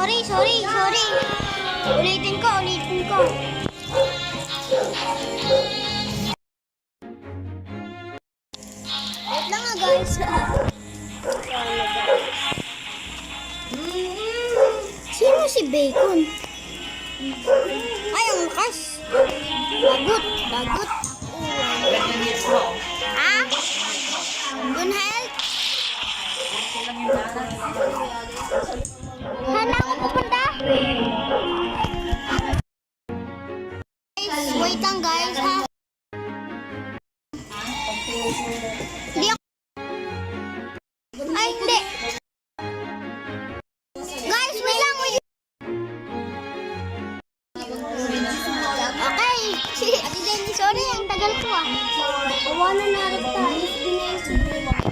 sorry. Ulitin ko. Wait lang nga guys. Sino si Bacon? Ay, ang lakas. Lagot. Ah? Gunhel? Hala ako pupunta. Guys, wait lang guys ha.